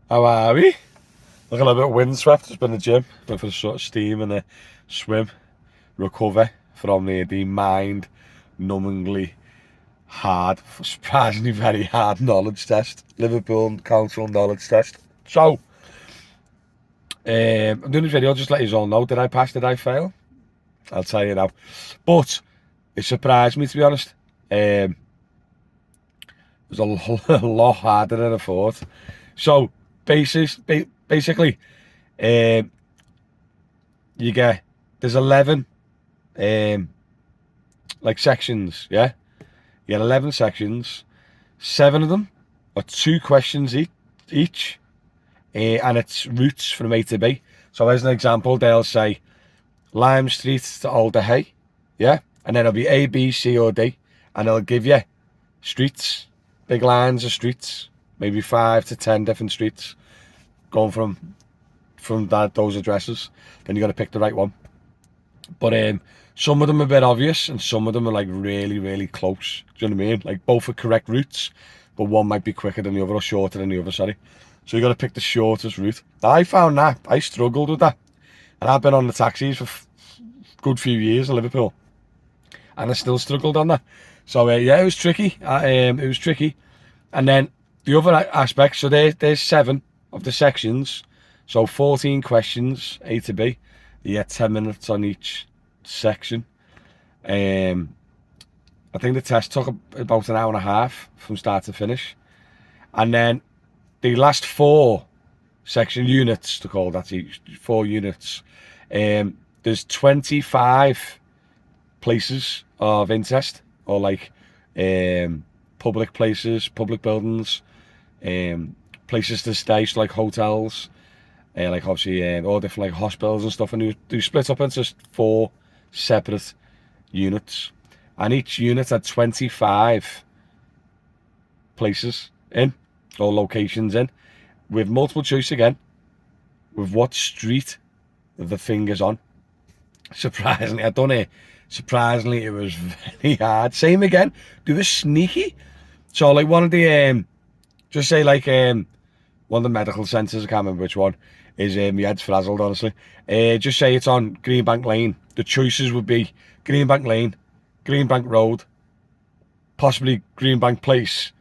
How are we? Looking a bit windswept. Just been to the gym. Went for a sort of steam and a swim. Recover from the mind-numbingly hard, surprisingly very hard knowledge test. Liverpool Council knowledge test. So, I'm doing this video just to let you all know. Did I pass? Did I fail? I'll tell you now. But it surprised me, to be honest. It was a lot harder than I thought. So, basically, you get, there's 11 like sections, yeah? You get 11 sections. 7 of them are 2 questions each, and it's routes from A to B. So as an example, they'll say Lime Street to Alder Hey, yeah? And then it'll be A, B, C or D, and it'll give you streets, big lines of streets, maybe 5 to 10 different streets, going from those addresses. Then you got to pick the right one. But some of them are a bit obvious, and some of them are like really, really close. Do you know what I mean? Like both are correct routes, but one might be quicker than the other or shorter than the other, sorry. So you got to pick the shortest route. I found that. I struggled with that. And I've been on the taxis for a good few years in Liverpool, and I still struggled on that. So yeah, it was tricky. It was tricky. And then the other aspect, so there's 7 of the sections, so 14 questions, A to B. You get 10 minutes on each section. I think the test took about an hour and a half from start to finish. And then the last 4 section units, to call that, 4 units, there's 25 places of interest, or like public places, public buildings, places to stay, so like hotels, like obviously all different like hospitals and stuff, and they split up into 4 separate units, and each unit had 25 places in, or locations in, with multiple choice again, with what street the thing is on. Surprisingly, I done it. Surprisingly, it was very hard. Same again. Do the sneaky. So like one of the just say like one of the medical centres, I can't remember which one, is my head's frazzled honestly. Just say it's on Greenbank Lane. The choices would be Greenbank Lane, Greenbank Road, possibly Greenbank Place,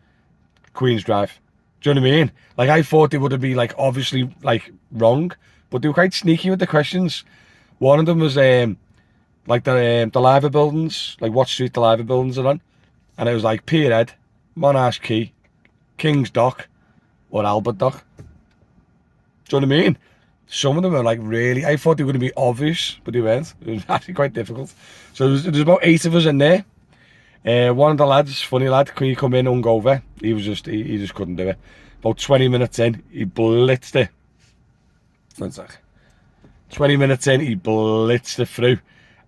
Queen's Drive. Do you know what I mean? Like I thought they would be like obviously like wrong, but they were quite sneaky with the questions. One of them was like the Liver buildings, like what street the Liver buildings are on, and it was like Pierhead, Monarch Quay, King's Dock, or Albert Dock. Do you know what I mean? Some of them are like really, I thought they were going to be obvious, but they weren't. It was actually quite difficult. So there's about 8 of us in there. One of the lads, funny lad, can you come in and go over? He just couldn't do it. About 20 minutes in, he blitzed it. 20 minutes in, he blitzed it through.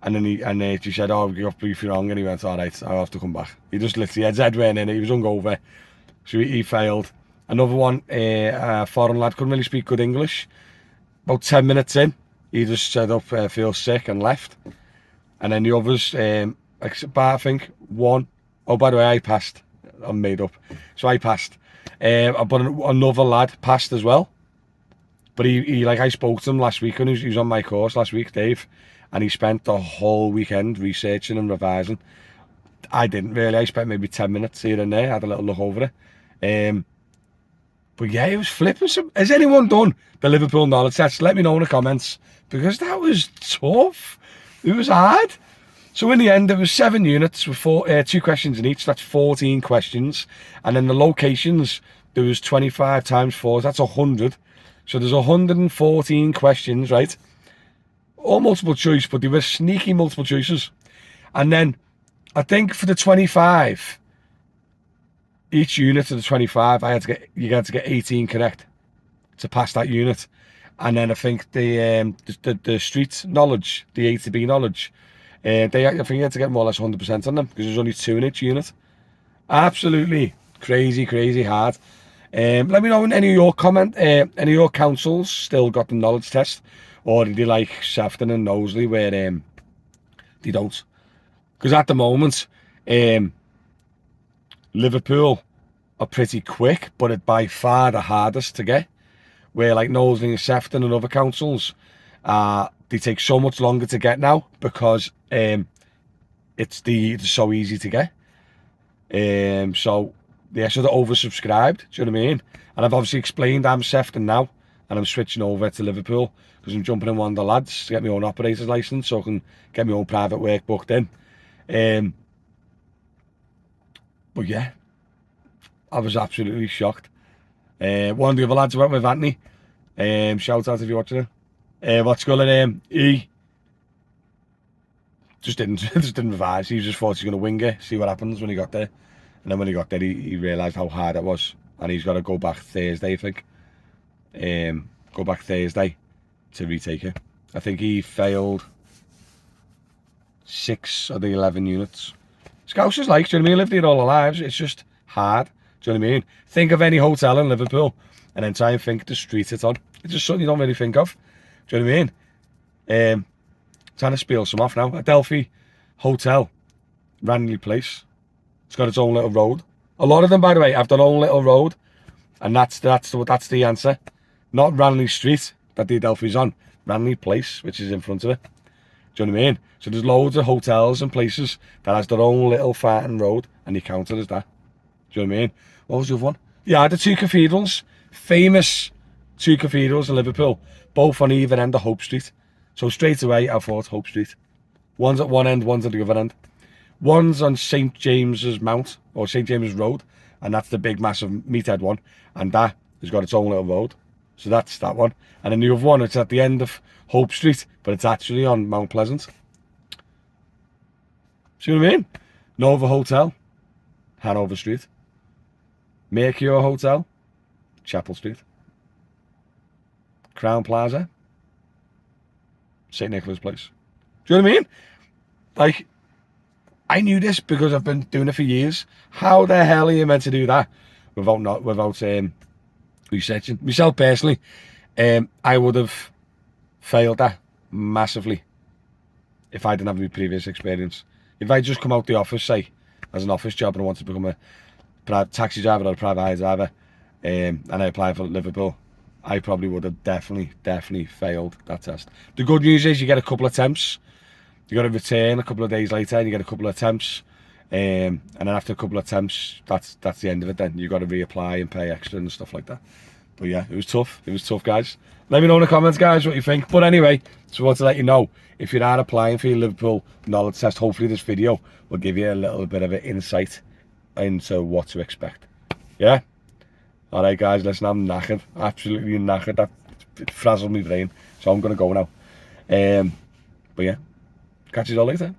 And then she said, oh, you got briefly wrong. And he went, all right, I'll have to come back. He just literally, his head went in it, he was hungover. So he failed. Another one, a foreign lad, couldn't really speak good English. About 10 minutes in, he just said, feel sick, and left. And then the others, I think one, oh, by the way, I passed. I'm made up. So I passed. But another lad passed as well. But he like, I spoke to him last week, and he was on my course last week, Dave. And he spent the whole weekend researching and revising. I didn't really. I spent maybe 10 minutes here and there, had a little look over it. But yeah, it was flipping. Has anyone done the Liverpool knowledge test? Let me know in the comments, because that was tough. It was hard. So in the end, there was 7 units with 2 questions in each. That's 14 questions. And then the locations, there was 25 times 4. That's 100. So there's 114 questions, right? All multiple choice, but they were sneaky multiple choices. And then I think for the 25, each unit of the 25, you had to get 18 correct to pass that unit. And then I think the street knowledge, the A to B knowledge, I think you had to get more or less 100% on them, because there's only 2 in each unit. Absolutely crazy hard. Let me know in any of your councils still got the knowledge test, or did they like Sefton and Knowsley where they don't? Because at the moment, Liverpool are pretty quick, but it's by far the hardest to get. where like Knowsley and Sefton and other councils, they take so much longer to get now because it's so easy to get. So they're sort of oversubscribed, do you know what I mean? And I've obviously explained I'm Sefton now, and I'm switching over to Liverpool because I'm jumping in one of the lads to get my own operator's licence so I can get my own private work booked in. But yeah, I was absolutely shocked. One of the other lads I went with, Anthony, shout out if you're watching it. What's going he just didn't revise. He just thought he was going to wing it, see what happens when he got there. And then when he got there, he realised how hard it was. And he's got to go back Thursday, I think. Go back Thursday to retake it. I think he failed 6 of the 11 units. Scouse is like, do you know what I mean? Lived here all our lives. It's just hard. Do you know what I mean? Think of any hotel in Liverpool and then try and think the street it's on. It's just something you don't really think of. Do you know what I mean? Trying to spiel some off now. Adelphi Hotel, Ranelagh Place. It's got its own little road. A lot of them, by the way, have their own little road, and that's the answer. Not Ranelagh Street that the Adelphi's on. Ranelagh Place, which is in front of it. Do you know what I mean? So there's loads of hotels and places that has their own little farting road, and you count it as that. Do you know what I mean? What was the other one? Yeah, the 2 cathedrals. Famous 2 cathedrals in Liverpool, both on either end of Hope Street. So straight away, I thought Hope Street. One's at one end, one's at the other end. One's on St. James's Mount, or St. James's Road, and that's the big, massive meathead one. And that has got its own little road. So that's that one. And then the other one, it's at the end of Hope Street, but it's actually on Mount Pleasant. See what I mean? Nova Hotel, Hanover Street. Mercure Hotel, Chapel Street. Crown Plaza, St. Nicholas Place. Do you know what I mean? Like, I knew this because I've been doing it for years. How the hell are you meant to do that without researching? Myself personally, I would have failed that massively if I didn't have any previous experience. If I just come out the office, say, as an office job and I wanted to become a private taxi driver or a private hire driver, and I applied for Liverpool, I probably would have definitely failed that test. The good news is you get a couple of attempts. You got to return a couple of days later and you get a couple of attempts. And then after a couple of attempts, that's the end of it then. You got to reapply and pay extra and stuff like that. But yeah, it was tough. It was tough, guys. Let me know in the comments, guys, what you think. But anyway, just want to let you know, if you are applying for your Liverpool knowledge test, hopefully this video will give you a little bit of an insight into what to expect. Yeah? Alright, guys, listen, I'm knackered. Absolutely knackered. That frazzled my brain. So I'm going to go now. But yeah, catch you all later.